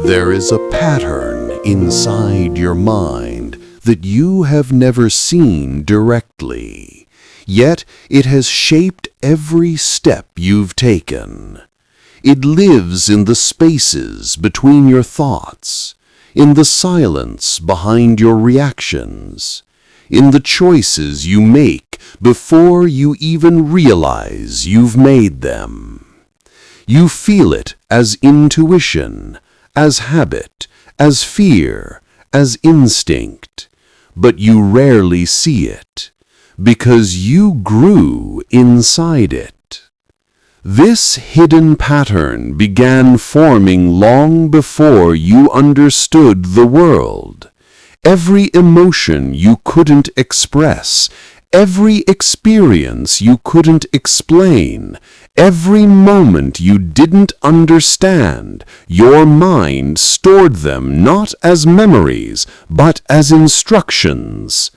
There is a pattern inside your mind that you have never seen directly, yet it has shaped every step you've taken. It lives in the spaces between your thoughts, in the silence behind your reactions, in the choices you make before you even realize you've made them. You feel it as intuition, as habit, as fear, as instinct, but you rarely see it, because you grew inside it. This hidden pattern began forming long before you understood the world. Every emotion you couldn't express, every experience you couldn't explain, every moment you didn't understand, your mind stored them not as memories, but as instructions.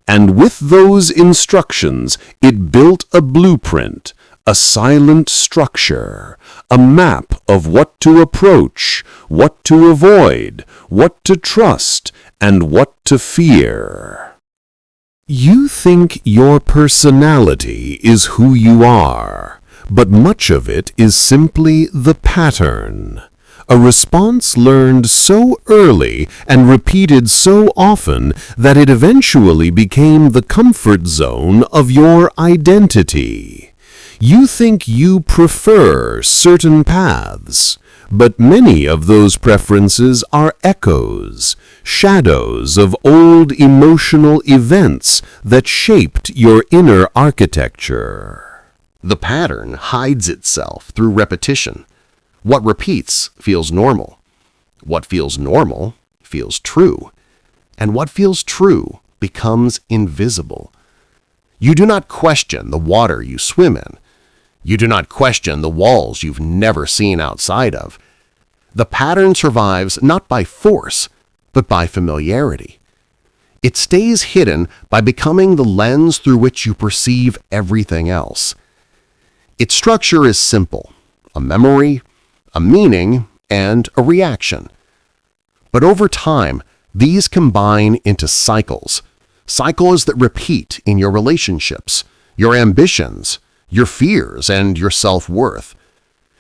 And with those instructions, it built a blueprint, a silent structure, a map of what to approach, what to avoid, what to trust, and what to fear. You think your personality is who you are, but much of it is simply the pattern, a response learned so early and repeated so often that it eventually became the comfort zone of your identity. You think you prefer certain paths, but many of those preferences are echoes, shadows of old emotional events that shaped your inner architecture. The pattern hides itself through repetition. What repeats feels normal. What feels normal feels true. And what feels true becomes invisible. You do not question the water you swim in. You do not question the walls you've never seen outside of. The pattern survives not by force, but by familiarity. It stays hidden by becoming the lens through which you perceive everything else. Its structure is simple: a memory, a meaning, and a reaction. But over time, these combine into cycles that repeat in your relationships, your ambitions, your fears, and your self-worth.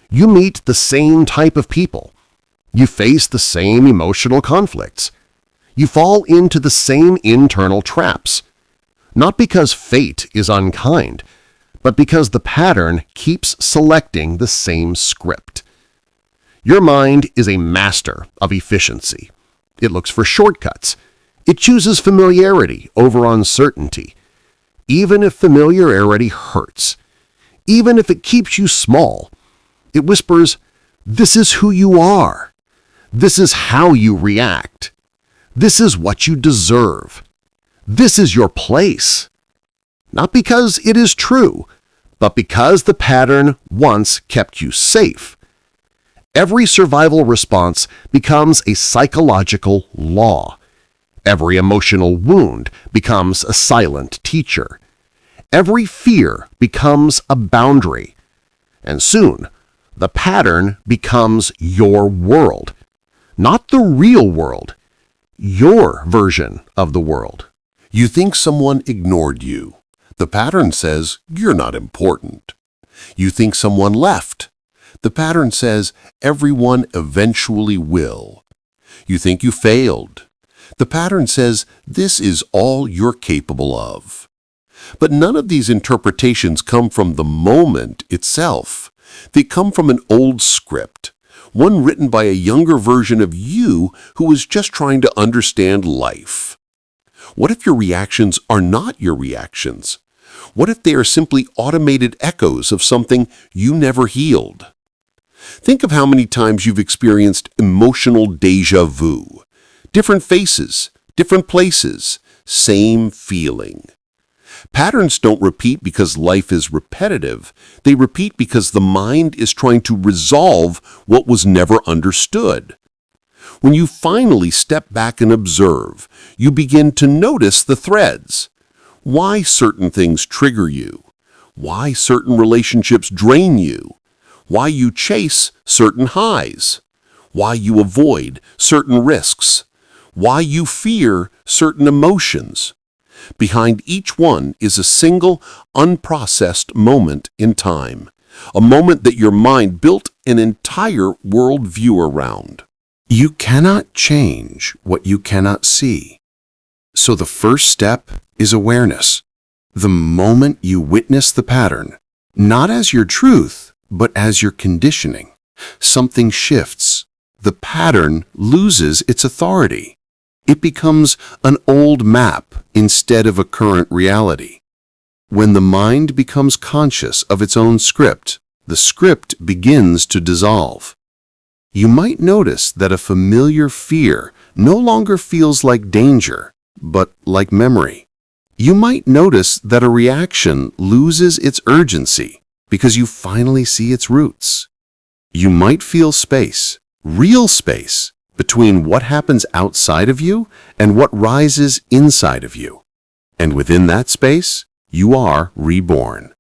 You meet the same type of people. You face the same emotional conflicts. You fall into the same internal traps, not because fate is unkind, but because the pattern keeps selecting the same script. Your mind is a master of efficiency. It looks for shortcuts. It chooses familiarity over uncertainty, even if familiarity hurts. Even if it keeps you small, it whispers, "This is who you are. This is how you react. This is what you deserve. This is your place." Not because it is true, but because the pattern once kept you safe. Every survival response becomes a psychological law. Every emotional wound becomes a silent teacher. Every fear becomes a boundary. And soon, the pattern becomes your world. Not the real world, your version of the world. You think someone ignored you. The pattern says you're not important. You think someone left. The pattern says everyone eventually will. You think you failed. The pattern says this is all you're capable of. But none of these interpretations come from the moment itself. They come from an old script, one written by a younger version of you who was just trying to understand life. What if your reactions are not your reactions? What if they are simply automated echoes of something you never healed? Think of how many times you've experienced emotional déjà vu. Different faces, different places, same feeling. Patterns don't repeat because life is repetitive. They repeat because the mind is trying to resolve what was never understood. When you finally step back and observe, you begin to notice the threads. Why certain things trigger you. Why certain relationships drain you. Why you chase certain highs. why you avoid certain risks, why you fear certain emotions. Behind each one is a single, unprocessed moment in time, a moment that your mind built an entire worldview around. You cannot change what you cannot see. So the first step is awareness. The moment you witness the pattern, not as your truth, but as your conditioning, something shifts. The pattern loses its authority. It becomes an old map instead of a current reality. When the mind becomes conscious of its own script, the script begins to dissolve. You might notice that a familiar fear no longer feels like danger, but like memory. You might notice that a reaction loses its urgency because you finally see its roots. You might feel space, real space, between what happens outside of you and what rises inside of you. And within that space, you are reborn.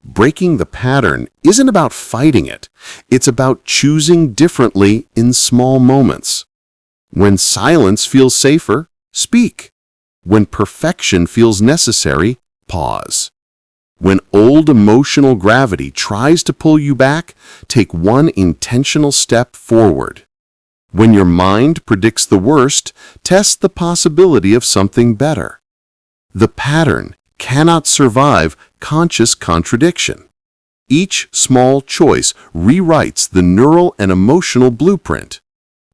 Breaking the pattern isn't about fighting it. It's about choosing differently in small moments. When silence feels safer, speak. When perfection feels necessary, pause. When old emotional gravity tries to pull you back, take one intentional step forward. When your mind predicts the worst, test the possibility of something better. The pattern cannot survive conscious contradiction. Each small choice rewrites the neural and emotional blueprint.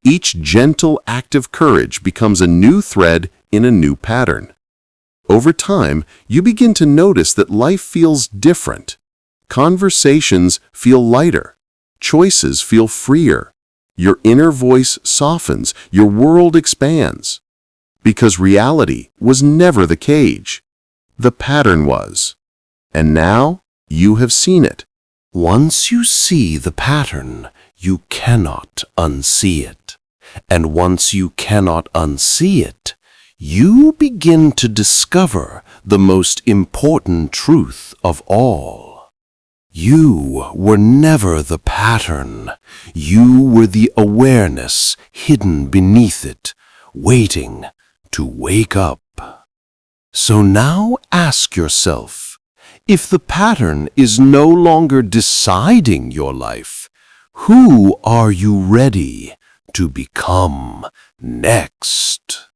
Each gentle act of courage becomes a new thread in a new pattern. Over time, you begin to notice that life feels different. Conversations feel lighter. Choices feel freer. Your inner voice softens. Your world expands. Because reality was never the cage. The pattern was. And now you have seen it. Once you see the pattern, you cannot unsee it. And once you cannot unsee it, you begin to discover the most important truth of all. You were never the pattern. You were the awareness hidden beneath it, waiting to wake up. So now ask yourself, if the pattern is no longer deciding your life, who are you ready to become next?